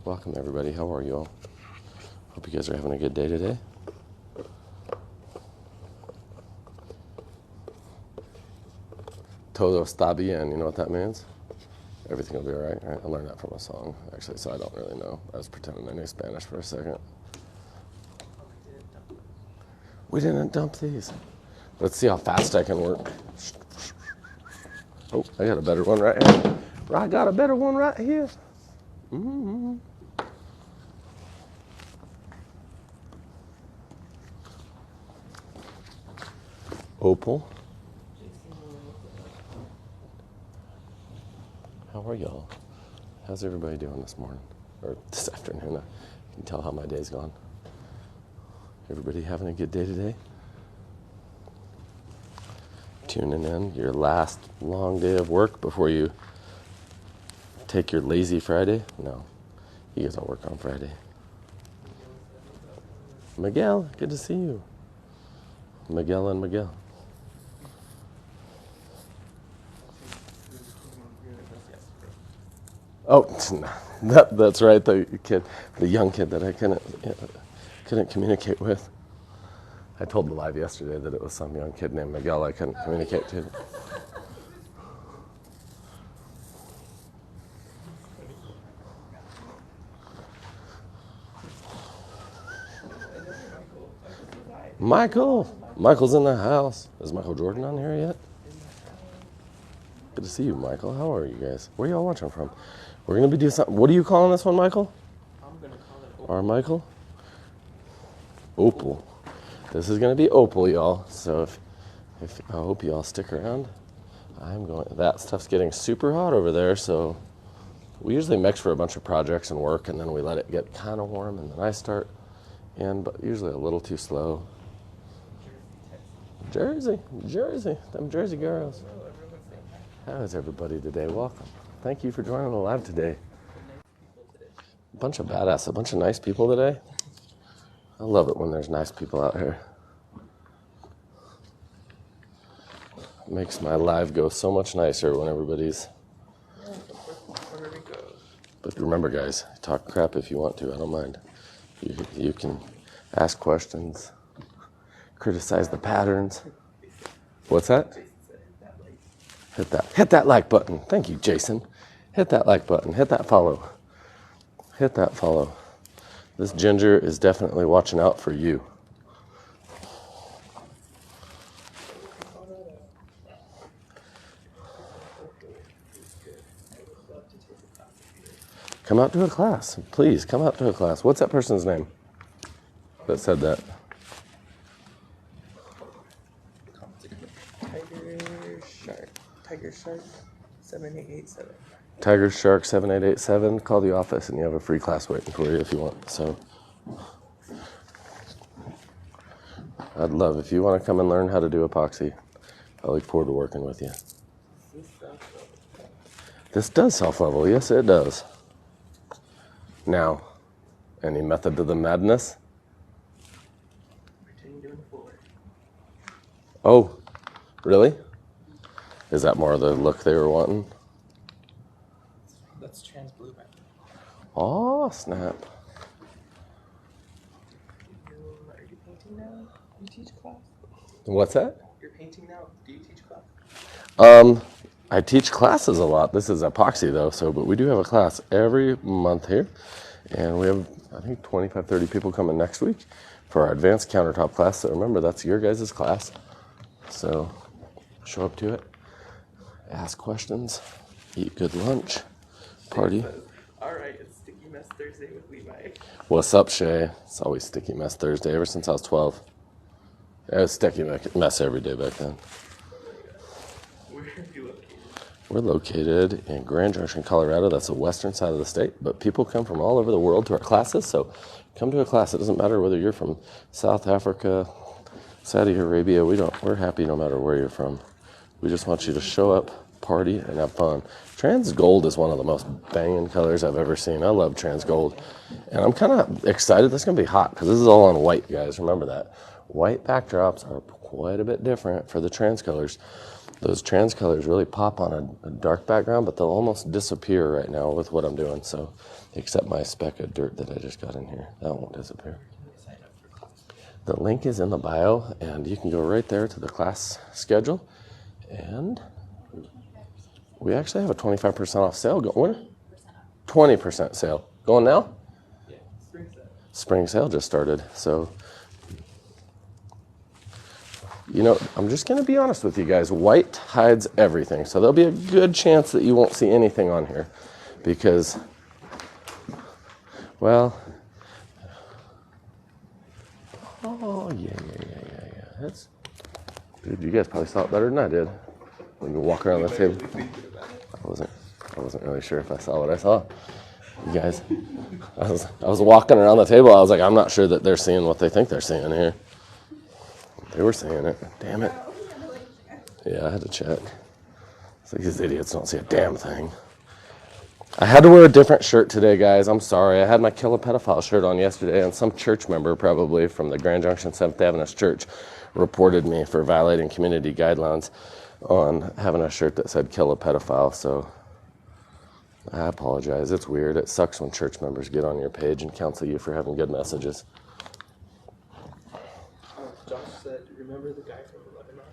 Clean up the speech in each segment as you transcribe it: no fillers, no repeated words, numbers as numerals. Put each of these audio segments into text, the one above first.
Welcome everybody, how are you all? Hope you guys are having a good day today. Todo está bien, you know what that means? Everything will be alright, right? I learned that from a song, actually, so I don't really know. I was pretending I knew Spanish for a second. We didn't dump these. Let's see how fast I can work. Oh, I got a better one right here. I got a better one right here. Mm-hmm. Opal. How are y'all? How's everybody doing this morning? Or this afternoon? I can tell how my day's gone. Everybody having a good day today? Tuning in your last long day of work before you take your lazy Friday? No, you guys all work on Friday. Miguel, good to see you. Miguel and Miguel. Oh, that's right, the young kid that I couldn't communicate with. I told the live yesterday that it was some young kid named Miguel I couldn't communicate to. Michael's in the house. Is Michael Jordan on here yet? Good to see you, Michael. How are you guys? Where are y'all watching from? We're going to be doing something. What are you calling this one, Michael? I'm going to call it Opal. Our Michael? Opal. This is going to be Opal, y'all. So if I hope y'all stick around. That stuff's getting super hot over there, so we usually mix for a bunch of projects and work, and then we let it get kind of warm, and then I start in, but usually a little too slow. Jersey, them Jersey girls. How is everybody today? Welcome. Thank you for joining the live today. A bunch of nice people today. I love it when there's nice people out here. It makes my live go so much nicer when everybody's... But remember, guys, talk crap if you want to. I don't mind. You can ask questions, criticize the patterns. What's that? Hit that like button. Thank you, Jason. Hit that like button. Hit that follow. Hit that follow. This ginger is definitely watching out for you. Come out to a class. Please, come out to a class. What's that person's name that said that? Tiger Shark 7887. Tiger Shark 7887. Call the office and you have a free class waiting for you if you want. So I'd love if you want to come and learn how to do epoxy. I look forward to working with you. This does self-level. Yes, it does. Now, any method to the madness? Pretend you're doing the floor. Oh, really? Is that more of the look they were wanting? That's trans blue, man. Oh, snap. Are you painting now? You teach class? What's that? You're painting now? Do you teach class? I teach classes a lot. This is epoxy though, but we do have a class every month here. And we have, I think, 25, 30 people coming next week for our advanced countertop class. So remember, that's your guys' class. So show up to it, ask questions, eat good lunch, party. All right, it's Sticky Mess Thursday with Levi. What's up, Shay? It's always Sticky Mess Thursday ever since I was 12. It was Sticky Mess every day back then. Where are you located? We're located in Grand Junction, Colorado. That's the western side of the state. But people come from all over the world to our classes. So come to a class. It doesn't matter whether you're from South Africa, Saudi Arabia. We're happy no matter where you're from. We just want you to show up, party, and have fun. Trans gold is one of the most banging colors I've ever seen. I love trans gold. And I'm kind of excited. That's going to be hot because this is all on white, guys. Remember that. White backdrops are quite a bit different for the trans colors. those trans colors really pop on a dark background, but they'll almost disappear right now with what I'm doing. So, except my speck of dirt that I just got in here, that won't disappear. The link is in the bio, and you can go right there to the class schedule. And we actually have a 25% off sale going. 20% sale going now. Yeah, spring sale. Spring sale just started, so. You know, I'm just going to be honest with you guys. White hides everything. So there'll be a good chance that you won't see anything on here because, well, oh, yeah. That's, dude, you guys probably saw it better than I did when you walk around the table. I wasn't really sure if I saw what I saw. You guys, I was walking around the table. I was like, I'm not sure that they're seeing what they think they're seeing here. They were seeing it. Damn it. Yeah, I had to check. It's like these idiots don't see a damn thing. I had to wear a different shirt today, guys. I'm sorry. I had my Kill a Pedophile shirt on yesterday, and some church member, probably from the Grand Junction 7th Adventist Church, reported me for violating community guidelines on having a shirt that said Kill a Pedophile. So I apologize. It's weird. It sucks when church members get on your page and counsel you for having good messages. Josh said, remember the guy from Lebanon?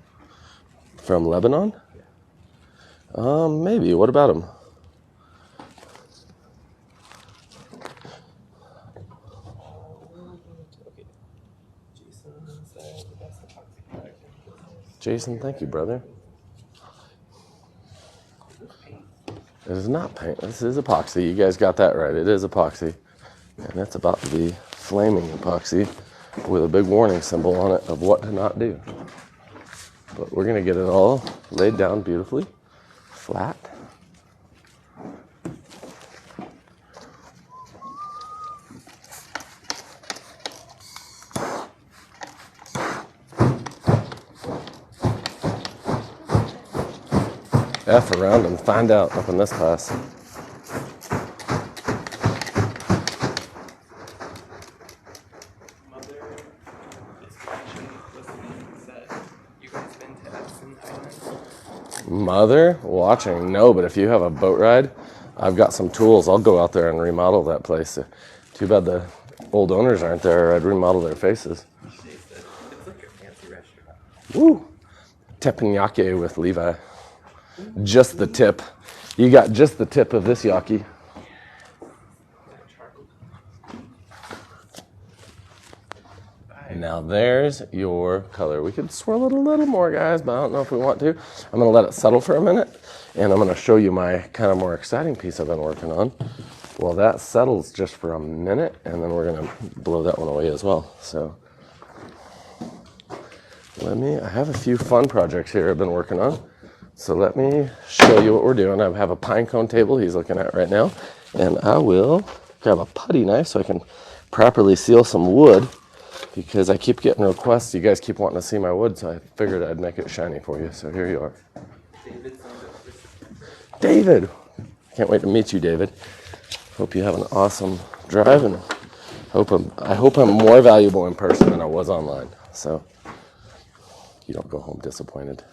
From Lebanon? Yeah. Maybe. What about him? Okay. Jason said the best epoxy product in business. Jason, thank you, brother. It is not paint. This is epoxy. You guys got that right. It is epoxy. And it's about to be flaming epoxy with a big warning symbol on it of what to not do. But we're going to get it all laid down beautifully, flat. F around and find out up in this class. Mother is watching, listening, said, you guys been to Epsom Island? Mother watching? No, but if you have a boat ride, I've got some tools. I'll go out there and remodel that place. Too bad the old owners aren't there, or I'd remodel their faces. She said, it's like a fancy restaurant. Woo! Teppanyaki with Levi. Just the tip. You got just the tip of this Yaki. Now there's your color. We could swirl it a little more, guys, but I don't know if we want to. I'm going to let it settle for a minute, and I'm going to show you my kind of more exciting piece I've been working on. Well, that settles just for a minute, and then we're going to blow that one away as well. So I have a few fun projects here I've been working on. So let me show you what we're doing. I have a pine cone table he's looking at right now, and I will grab a putty knife so I can properly seal some wood, because I keep getting requests. You guys keep wanting to see my wood, so I figured I'd make it shiny for you. So here you are. David! Can't wait to meet you, David. Hope you have an awesome drive, and I hope I'm more valuable in person than I was online. So you don't go home disappointed.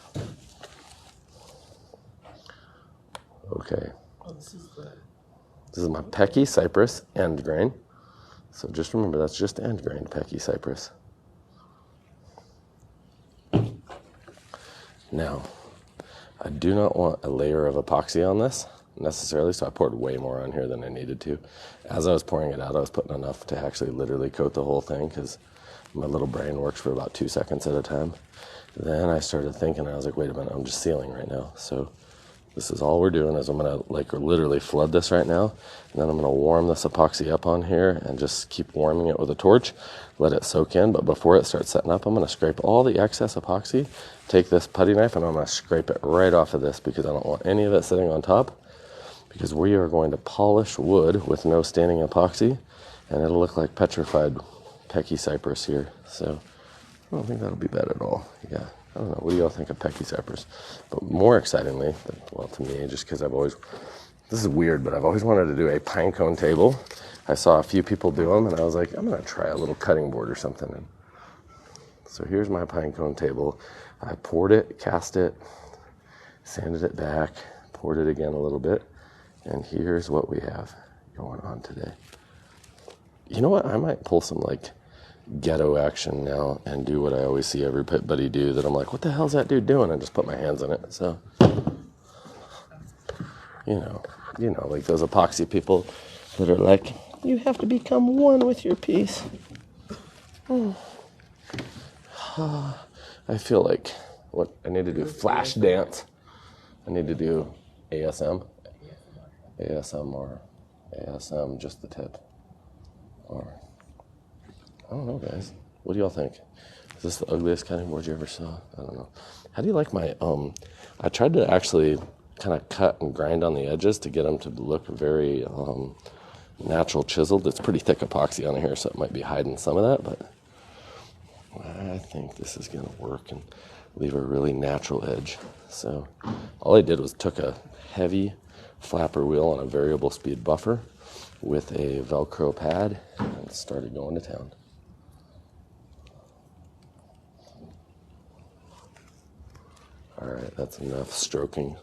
Okay. Oh, this is my Pecky Cypress end grain. So just remember, that's just end grain Pecky Cypress. Now, I do not want a layer of epoxy on this necessarily, so I poured way more on here than I needed to. As I was pouring it out, I was putting enough to actually literally coat the whole thing, because my little brain works for about 2 seconds at a time. Then I started thinking, I was like, wait a minute, I'm just sealing right now. So this is all we're doing, is I'm going to literally flood this right now, and then I'm going to warm this epoxy up on here and just keep warming it with a torch, let it soak in. But before it starts setting up, I'm going to scrape all the excess epoxy, take this putty knife, and I'm going to scrape it right off of this, because I don't want any of it sitting on top, because we are going to polish wood with no staining epoxy, and it'll look like petrified Pecky Cypress here. So I don't think that'll be bad at all. Yeah. I don't know. What do y'all think of Pecky Cypress? But more excitingly, well, to me, just because this is weird, but I've always wanted to do a pine cone table. I saw a few people do them, and I was like, I'm going to try a little cutting board or something. And so here's my pine cone table. I poured it, cast it, sanded it back, poured it again a little bit, and here's what we have going on today. You know what? I might pull some like ghetto action now and do what I always see everybody do, that I'm like, what the hell's that dude doing? And just put my hands in it. So, you know, like those epoxy people that are like, you have to become one with your piece. I feel like what I need to do, flash dance. I need to do ASM, or ASM, just the tip. Or, I don't know, guys. What do y'all think? Is this the ugliest cutting board you ever saw? I don't know. How do you like my, I tried to actually kind of cut and grind on the edges to get them to look very natural chiseled. It's pretty thick epoxy on here, so it might be hiding some of that, but I think this is going to work and leave a really natural edge. So all I did was took a heavy flapper wheel on a variable speed buffer with a Velcro pad and started going to town. All right, that's enough stroking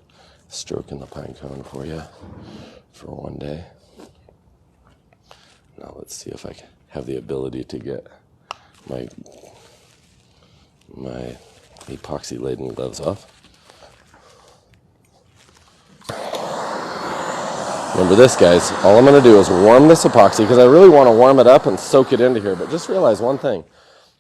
the pine cone for you for one day. Now let's see if I have the ability to get my epoxy laden gloves off. Remember this, guys, all I'm going to do is warm this epoxy because I really want to warm it up and soak it into here, but just realize one thing.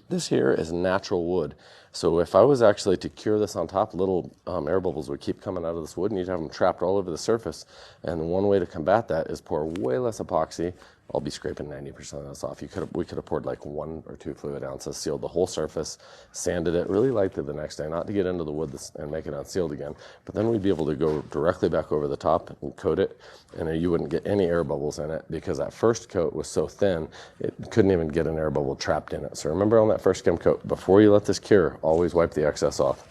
This here is natural wood. So if I was actually to cure this on top, little air bubbles would keep coming out of this wood and you'd have them trapped all over the surface. And one way to combat that is pour way less epoxy. I'll be scraping 90% of this off. We could have poured like 1 or 2 fluid ounces, sealed the whole surface, sanded it really lightly the next day, not to get into the wood and make it unsealed again. But then we'd be able to go directly back over the top and coat it, and you wouldn't get any air bubbles in it because that first coat was so thin, it couldn't even get an air bubble trapped in it. So remember on that first skim coat, before you let this cure, always wipe the excess off.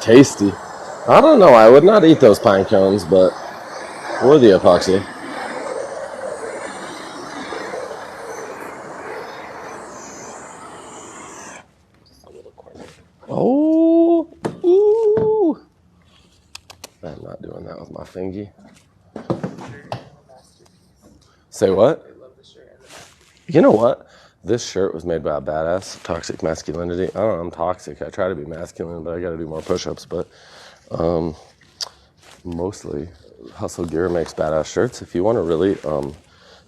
Tasty. I don't know. I would not eat those pine cones, but or the epoxy. Oh, ooh. I'm not doing that with my fingy. Say what? You know what? This shirt was made by a badass, Toxic Masculinity. I don't know, I'm toxic. I try to be masculine, but I got to do more push-ups. But mostly, Hustle Gear makes badass shirts. If you want to really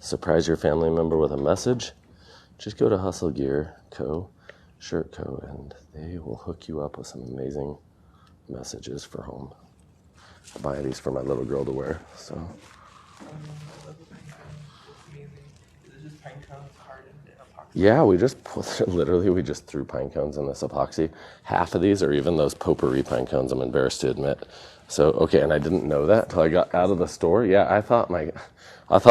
surprise your family member with a message, just go to Hustle Gear Co. Shirt Co. and they will hook you up with some amazing messages for home. I buy these for my little girl to wear. So. Yeah, we just threw pine cones in this epoxy. Half of these are even those potpourri pine cones, I'm embarrassed to admit. So, okay, and I didn't know that till I got out of the store. Yeah, I thought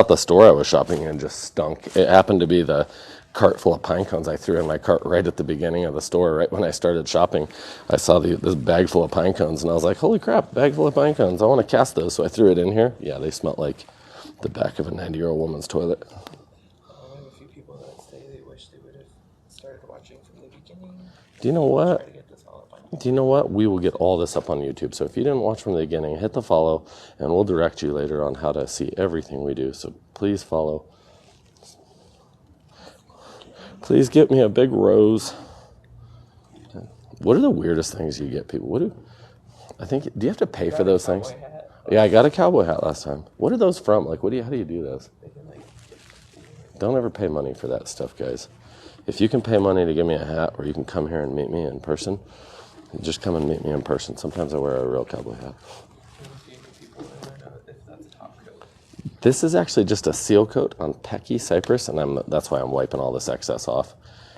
the store I was shopping in just stunk. It happened to be the cart full of pine cones I threw in my cart right at the beginning of the store, right when I started shopping. I saw this bag full of pine cones, and I was like, holy crap, bag full of pine cones. I want to cast those, so I threw it in here. Yeah, they smelled like the back of a 90-year-old woman's toilet. Do you know what? We will get all this up on YouTube. So if you didn't watch from the beginning, hit the follow, and we'll direct you later on how to see everything we do. So please follow. Please get me a big rose. What are the weirdest things you get, people? Do you have to pay for those things? Yeah, I got a cowboy hat last time. What are those from? Like, how do you do those? Don't ever pay money for that stuff, guys. If you can pay money to give me a hat, or you can come here and meet me in person, just come and meet me in person. Sometimes I wear a real cowboy hat. This is actually just a seal coat on Pecky Cypress, and that's why I'm wiping all this excess off.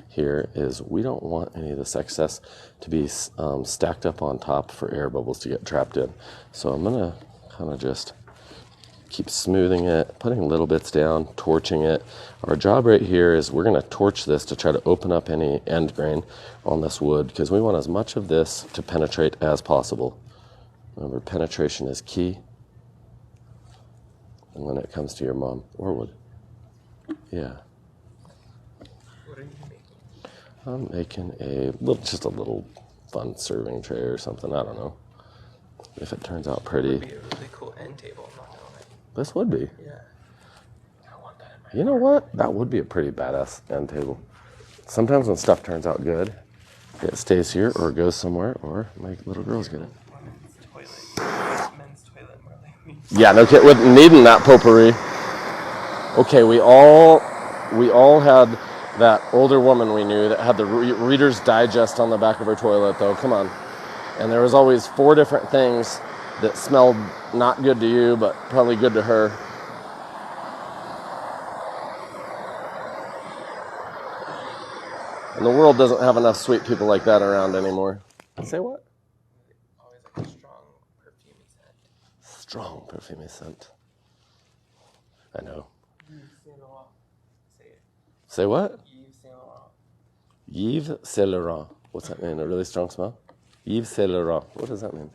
Here is, we don't want any of this excess to be stacked up on top for air bubbles to get trapped in. So I'm going to kind of just Keep smoothing it, putting little bits down, torching it. Our job right here is we're going to torch this to try to open up any end grain on this wood because we want as much of this to penetrate as possible. Remember, penetration is key. And when it comes to your mom or wood. Yeah. What are you making? I'm making just a little fun serving tray or something. I don't know. If it turns out pretty. It would be a really cool end table, I'm not gonna lie. This would be. Yeah. I want that in my You know what? That would be a pretty badass end table. Sometimes when stuff turns out good, it stays here or goes somewhere, or my little girls get it. Men's toilet more like me. Yeah, no kid with needing that potpourri. Okay, we all had that older woman we knew that had the Reader's Digest on the back of her toilet, though. Come on. And there was always 4 different things that smelled not good to you, but probably good to her. And the world doesn't have enough sweet people like that around anymore. Say what? Always like a strong perfumey scent. Strong perfumey scent. I know. Say it. Say what? Yves Saint Laurent. Yves Saint Laurent. What's that mean? A really strong smell? Yves Saint Laurent. What does that mean?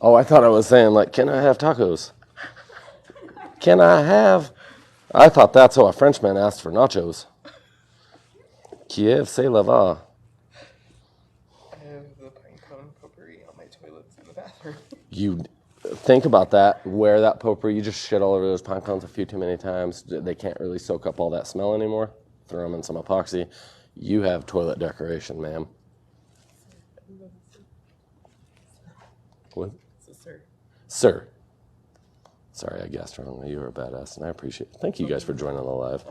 Oh, I thought I was saying, like, can I have tacos? Can I have? I thought that's how a Frenchman asked for nachos. Kiev c'est Levi. I have the pine cone potpourri on my toilets in the bathroom. You think about that, wear that potpourri, you just shit all over those pine cones a few too many times. They can't really soak up all that smell anymore. Throw them in some epoxy. You have toilet decoration, ma'am. What? So, sir. Sir. Sorry, I guessed wrong. You were a badass, and I appreciate it. Thank you guys for joining the live.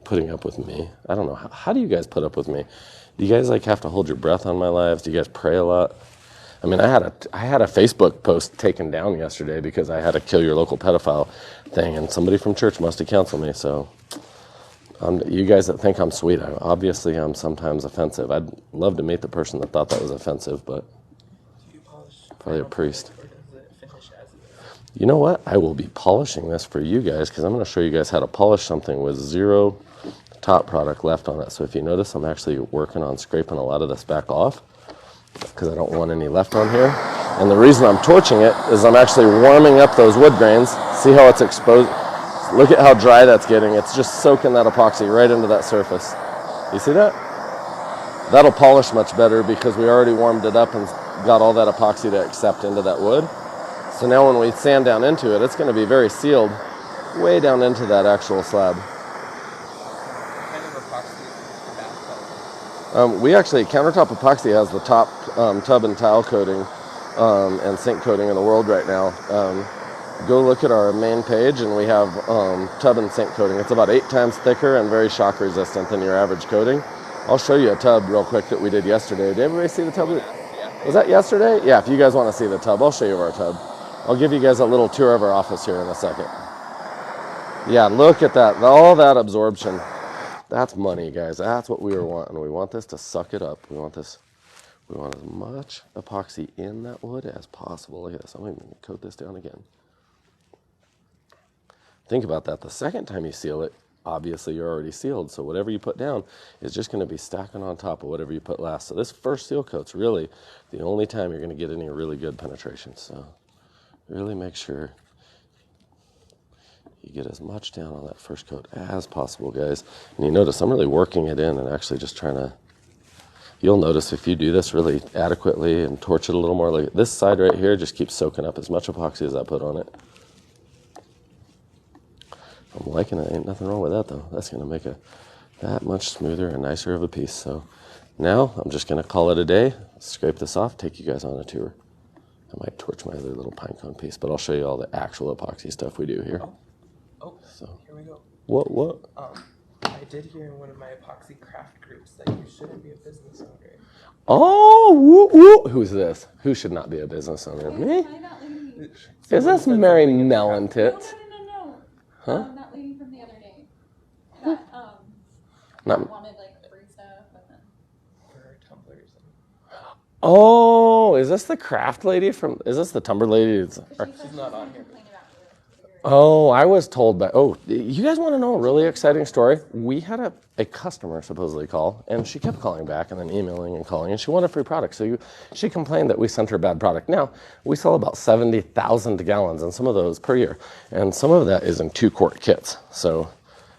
Putting up with me. I don't know. How do you guys put up with me? Do you guys like have to hold your breath on my lives? Do you guys pray a lot? I mean, I had a Facebook post taken down yesterday because I had a kill your local pedophile thing, and somebody from church must have canceled me. So, you guys that think I'm sweet, obviously I'm sometimes offensive. I'd love to meet the person that thought that was offensive, but Do you polish probably a priest. or does it finish as it is? You know what? I will be polishing this for you guys because I'm going to show you guys how to polish something with 0 top product left on it. So if you notice, I'm actually working on scraping a lot of this back off because I don't want any left on here. And the reason I'm torching it is I'm actually warming up those wood grains. See how it's exposed? Look at how dry that's getting. It's just soaking that epoxy right into that surface. You see that? That'll polish much better because we already warmed it up and got all that epoxy to accept into that wood. So now when we sand down into it, it's going to be very sealed way down into that actual slab. What kind of epoxy is the bathtub? We actually, Countertop Epoxy has the top tub and tile coating and sink coating in the world right now. Go look at our main page and we have tub and sink coating. It's about 8 times thicker and very shock resistant than your average coating. I'll show you a tub real quick that we did yesterday. Did everybody see the tub? Was that yesterday? Yeah, if you guys want to see the tub, I'll show you our tub. I'll give you guys a little tour of our office here in a second. Yeah, look at that. All that absorption. That's money, guys. That's what we were wanting. We want this to suck it up. We want as much epoxy in that wood as possible. Look at this. I'm going to coat this down again. Think about that. The second time you seal it, obviously you're already sealed. So whatever you put down is just going to be stacking on top of whatever you put last. So this first seal coat's really the only time you're going to get any really good penetration. So really make sure you get as much down on that first coat as possible, guys. And you notice I'm really working it in and actually just trying to, you'll notice if you do this really adequately and torch it a little more, like this side right here just keeps soaking up as much epoxy as I put on it. I'm liking it. Ain't nothing wrong with that though. That's going to make it that much smoother and nicer of a piece. So now I'm just going to call it a day, scrape this off, take you guys on a tour. I might torch my other little pine cone piece, but I'll show you all the actual epoxy stuff we do here. Oh, So here we go. What? I did hear in one of my epoxy craft groups that you shouldn't be a business owner. Oh, woo, woo. Who's this? Who should not be a business owner? Me? Is this Mary Melon Tits? No. Huh? That lady from the other day. That Not. wanted like free stuff and then. For tumblers. Oh, is this the craft lady from? Is this the Tumber lady? She's not on here. Complain about Oh, I was told that. Oh, you guys want to know a really exciting story? We had a customer supposedly call, and she kept calling back and then emailing and calling, and she wanted a free product. So she complained that we sent her a bad product. Now, we sell about 70,000 gallons, and some of those per year, and some of that is in 2-quart kits. So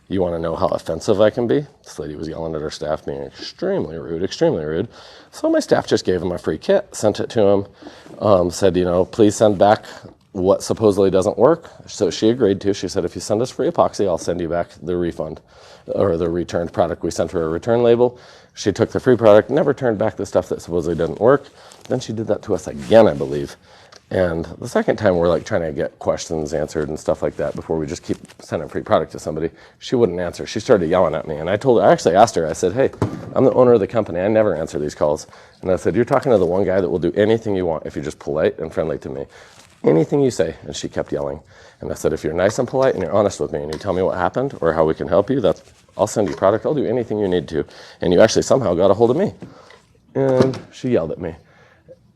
you want to know how offensive I can be? This lady was yelling at her staff, being extremely rude, extremely rude. So my staff just gave him a free kit, sent it to him, said, please send back what supposedly doesn't work. So she agreed to. She said, if you send us free epoxy, I'll send you back the refund or the returned product. We sent her a return label. She took the free product, never turned back the stuff that supposedly didn't work. Then she did that to us again, I believe. And the second time we're like trying to get questions answered and stuff like that before we just keep sending free product to somebody. She wouldn't answer. She started yelling at me. And I actually asked her, I said, hey, I'm the owner of the company. I never answer these calls. And I said, you're talking to the one guy that will do anything you want if you're just polite and friendly to me. Anything you say. And she kept yelling. And I said, if you're nice and polite and you're honest with me and you tell me what happened or how we can help you, I'll send you product. I'll do anything you need to. And you actually somehow got a hold of me. And she yelled at me.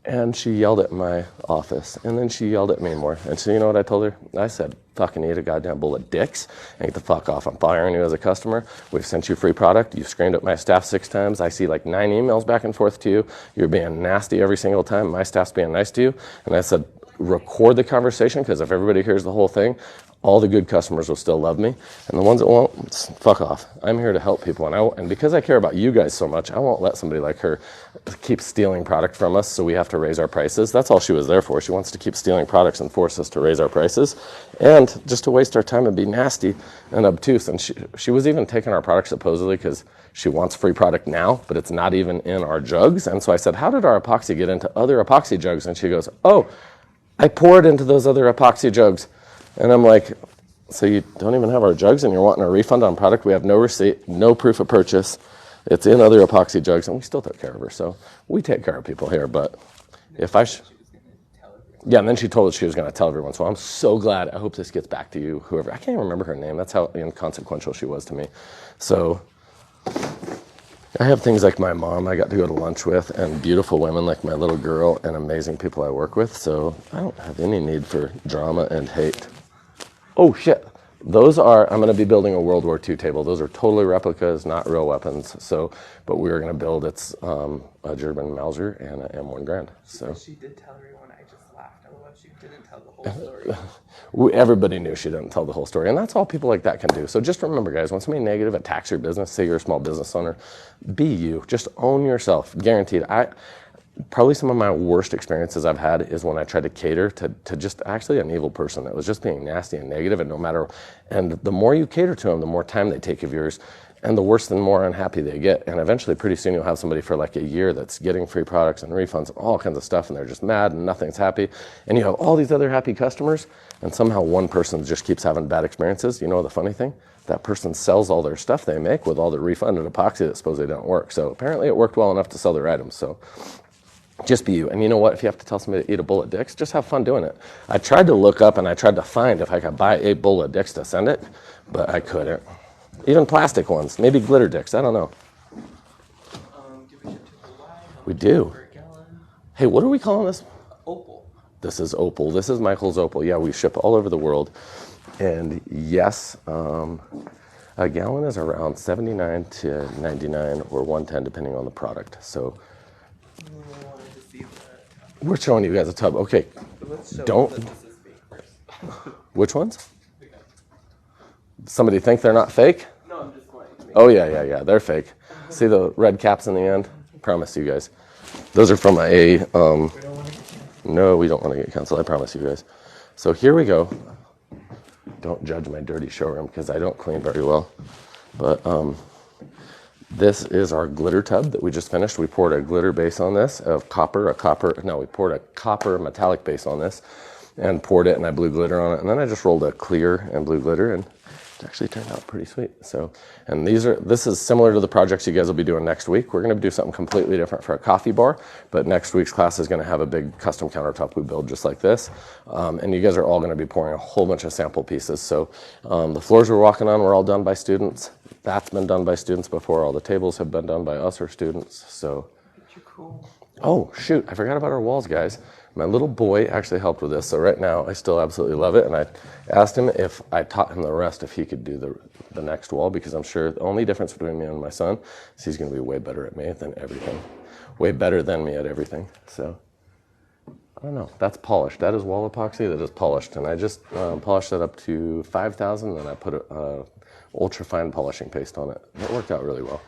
And she yelled at my office. And then she yelled at me more. And so you know what I told her? I said, fucking eat a goddamn bowl of dicks and get the fuck off. I'm firing you as a customer. We've sent you free product. You've screamed at my staff 6 times. I see like 9 emails back and forth to you. You're being nasty every single time. My staff's being nice to you. And I said, record the conversation, because if everybody hears the whole thing, all the good customers will still love me, and the ones that won't, fuck off. I'm here to help people, and because I care about you guys so much, I won't let somebody like her keep stealing product from us, so we have to raise our prices. That's all she was there for. She wants to keep stealing products and force us to raise our prices, and just to waste our time and be nasty and obtuse. And she was even taking our product supposedly because she wants free product now, but it's not even in our jugs. And so I said, how did our epoxy get into other epoxy jugs? And she goes, oh, I poured into those other epoxy jugs. And I'm like, so you don't even have our jugs and you're wanting a refund on product? We have no receipt, no proof of purchase. It's in other epoxy jugs, and we still took care of her. So we take care of people here, but if I... Yeah, and then she told us she was going to tell everyone. So I'm so glad. I hope this gets back to you, whoever. I can't even remember her name. That's how inconsequential she was to me. So I have things like my mom I got to go to lunch with, and beautiful women like my little girl, and amazing people I work with. So I don't have any need for drama and hate. Oh, shit. Those are, I'm going to be building a World War II table. Those are totally replicas, not real weapons. So, but we were going to build, it's a German Mauser and an M1 Grand. So she did tell everyone. I just laughed. I love she didn't tell the whole story. Everybody knew she didn't tell the whole story. And that's all people like that can do. So just remember, guys, when somebody negative attacks your business, say you're a small business owner, be you. Just own yourself. Guaranteed. Probably some of my worst experiences I've had is when I tried to cater to just actually an evil person that was just being nasty and negative, and no matter, and the more you cater to them, the more time they take of yours, and the worse, the more unhappy they get. And eventually, pretty soon, you'll have somebody for like a year that's getting free products and refunds and all kinds of stuff, and they're just mad and nothing's happy. And you have all these other happy customers, and somehow one person just keeps having bad experiences. You know the funny thing? That person sells all their stuff they make with all the refunded epoxy that supposedly didn't work. So apparently it worked well enough to sell their items. So just be you. And you know what? If you have to tell somebody to eat a bowl of dicks, just have fun doing it. I tried to look up and I tried to find if I could buy a bowl of dicks to send it, but I couldn't. Even plastic ones, maybe glitter dicks, I don't know. Do we ship to Levi? We do. Per gallon? Hey, what are we calling this? Opal. This is Opal. This is Michael's Opal. Yeah, we ship all over the world. And yes, a gallon is around 79 to 99 or 110 depending on the product. So I wanted to see that. we're showing you guys a tub. Okay, Let's show don't. that this is fake first. Which ones? Somebody think they're not fake? No, I'm just going. Oh, yeah, they're fake. See the red caps in the end? Promise you guys. Those are from a, We don't want to get no, we don't want to get canceled, I promise you guys. So here we go. Don't judge my dirty showroom because I don't clean very well. But this is our glitter tub that we just finished. We poured a glitter base on this of copper, we poured a copper metallic base on this and poured it, and I blew glitter on it. And then I just rolled a clear and blue glitter, and it actually turned out pretty sweet. So, and this is similar to the projects you guys will be doing next week. We're going to do something completely different for a coffee bar, but next week's class is going to have a big custom countertop we build just like this. And you guys are all going to be pouring a whole bunch of sample pieces. So the floors we're walking on were all done by students. That's been done by students before. All the tables have been done by us or students. So You're cool. Oh, shoot, I forgot about our walls, guys. My little boy actually helped with this, so right now I still absolutely love it, and I asked him if I taught him the rest, if he could do the next wall, because I'm sure the only difference between me and my son is he's going to be way better at me than everything. Way better than me at everything. So, I don't know. That's polished. That is wall epoxy that is polished, and I just polished that up to 5,000, and I put a ultra fine polishing paste on it. It worked out really well.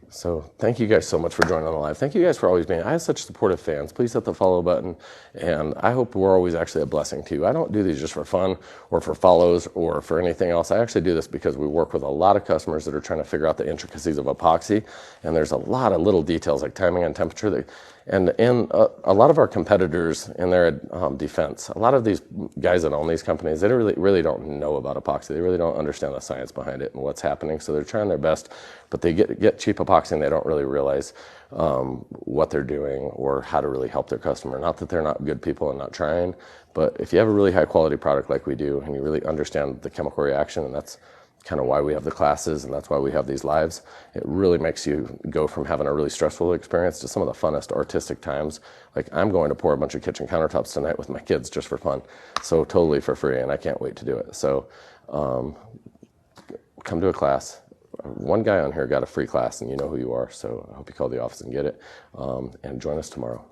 So thank you guys so much for joining on the live. Thank you guys for always being, I have such supportive fans. Please hit the follow button. And I hope we're always actually a blessing to you. I don't do these just for fun or for follows or for anything else. I actually do this because we work with a lot of customers that are trying to figure out the intricacies of epoxy. And there's a lot of little details like timing and temperature. And a lot of our competitors in their defense, a lot of these guys that own these companies, they really don't know about epoxy. They really don't understand the science behind it and what's happening. So they're trying their best, but they get cheap epoxy and they don't really realize what they're doing or how to really help their customer. Not that they're not good people and not trying, but if you have a really high quality product like we do and you really understand the chemical reaction, and that's kind of why we have the classes and that's why we have these lives, it really makes you go from having a really stressful experience to some of the funnest artistic times. Like I'm going to pour a bunch of kitchen countertops tonight with my kids just for fun. So totally for free, and I can't wait to do it. So come to a class. One guy on here got a free class and you know who you are. So I hope you call the office and get it and join us tomorrow.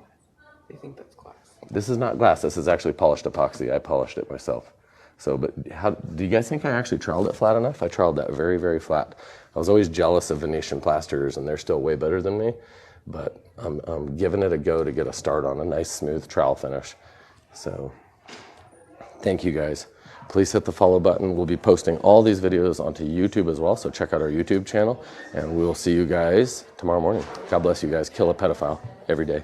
They think that's glass. This is not glass. This is actually polished epoxy. I polished it myself. So, but how, do you guys think I actually troweled it flat enough? I troweled that very, very flat. I was always jealous of Venetian plasters, and they're still way better than me. But I'm giving it a go to get a start on a nice, smooth trowel finish. So, thank you guys. Please hit the follow button. We'll be posting all these videos onto YouTube as well, so check out our YouTube channel, and we will see you guys tomorrow morning. God bless you guys. Kill a pedophile every day.